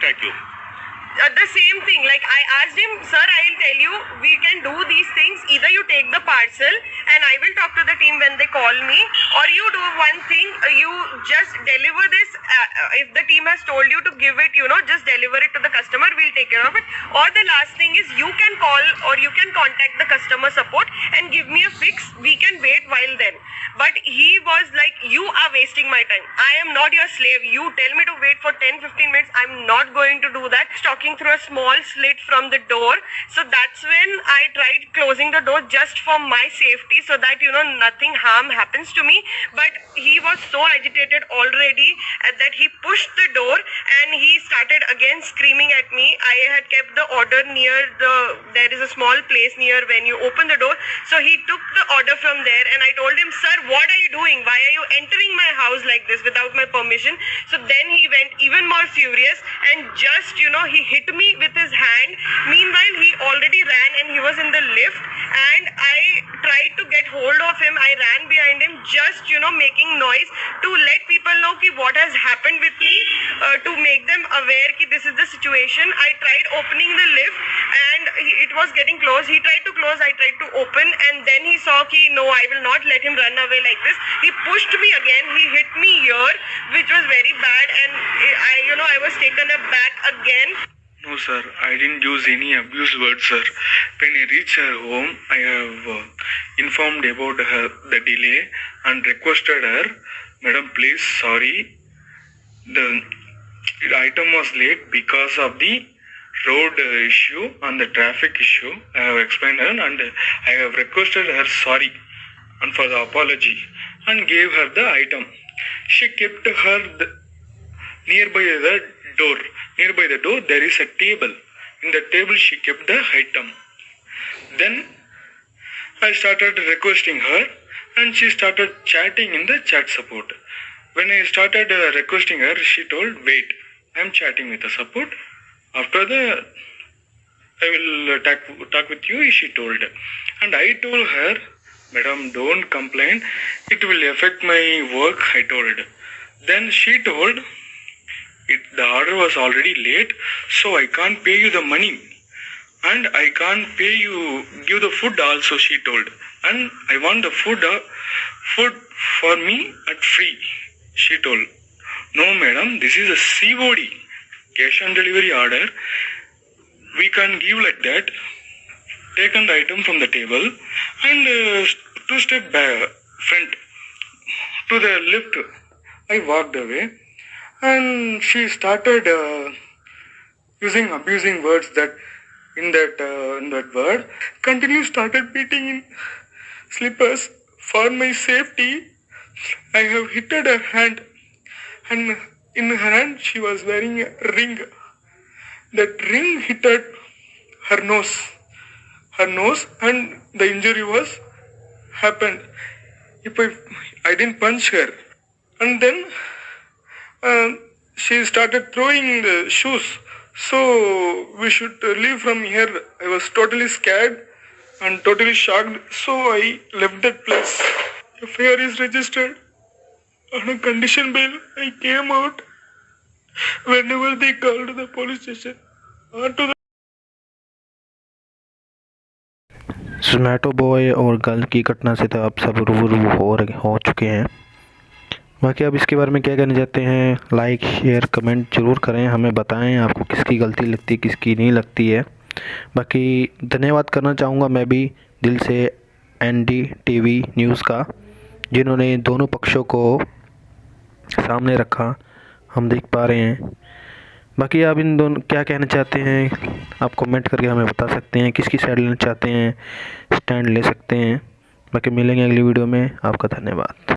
attack you? The same thing, like I asked him, sir, I'll tell you, we can do these things, either you take the parcel and I will talk to the team when they call me, or you do one thing, you just deliver this, if the team has told you to give it, just deliver it to the customer, we'll take care of it. Or the last thing is, you can call or you can contact the customer support and give me a fix, we can wait while then. But he was like, you are wasting my time, I am not your slave, you tell me to wait for 10-15 minutes, I'm not going to do that. Talking through a small slit from the door, so that's when I tried closing the door just for my safety, so that nothing harm happens to me. But he was so agitated already that he pushed the door and he started again screaming at me. I had kept the order near there is a small place near when you open the door, so he took the order from there and I told him, sir, what are you doing, why are you entering my house like this without my permission? So then he went even more furious and just he hit me with his hand. Meanwhile, he already ran and he was in the lift, and I tried to get hold of him. I ran behind him, just making noise to let people know what has happened with me, to make them aware that this is the situation. I tried opening the lift and it was getting closed. He tried to close, I tried to open, and then he saw no, I will not let him run away like this. He pushed me again, he hit me here, which was very bad, and I was taken aback again. No sir, I didn't use any abuse words sir. When I reached her home, I have informed about the delay and requested her, madam please, sorry, the item was late because of the road issue and the traffic issue. I have explained her and I have requested her sorry and for the apology and gave her the item. She kept her nearby the door. Nearby the door there is a table. In the table she kept the item. Then I started requesting her and she started chatting in the chat support. When I started requesting her, she told, wait, I am chatting with the support. After the I will talk with you, she told. And I told her, madam, don't complain, it will affect my work, I told. Then she told, the order was already late, so I can't pay you the money. And I can't pay you, give the food also, she told. And I want the food for me at free, she told. No madam, this is a COD, cash on delivery order. We can't give like that. Take an item from the table and 2 step back, front to the left. I walked away and she started abusing words that in that word. Continue started beating in slippers. For my safety, I have hit her hand, and in her hand she was wearing a ring. That ring hit her nose, and the injury was happened. If I didn't punch her, and then she started throwing the shoes. So we should leave from here. I was totally scared and totally shocked. So I left that place. FIR is registered on a condition bail. I came out whenever they called to the police station or to the Zomato boy और girl की घटना से तो आप सब रूबरू हो चुके हैं। बाकी अब इसके बारे में क्या कहना चाहते हैं, लाइक शेयर कमेंट ज़रूर करें, हमें बताएं आपको किसकी गलती लगती है किसकी नहीं लगती है। बाकी धन्यवाद करना चाहूँगा मैं भी दिल से NDTV न्यूज़ का, जिन्होंने दोनों पक्षों को सामने रखा, हम देख पा रहे हैं। बाकी आप इन दोनों क्या कहना चाहते हैं आप कमेंट करके हमें बता सकते हैं, किसकी साइड लेना चाहते हैं, स्टैंड ले सकते हैं। बाकी मिलेंगे अगली वीडियो में, आपका धन्यवाद।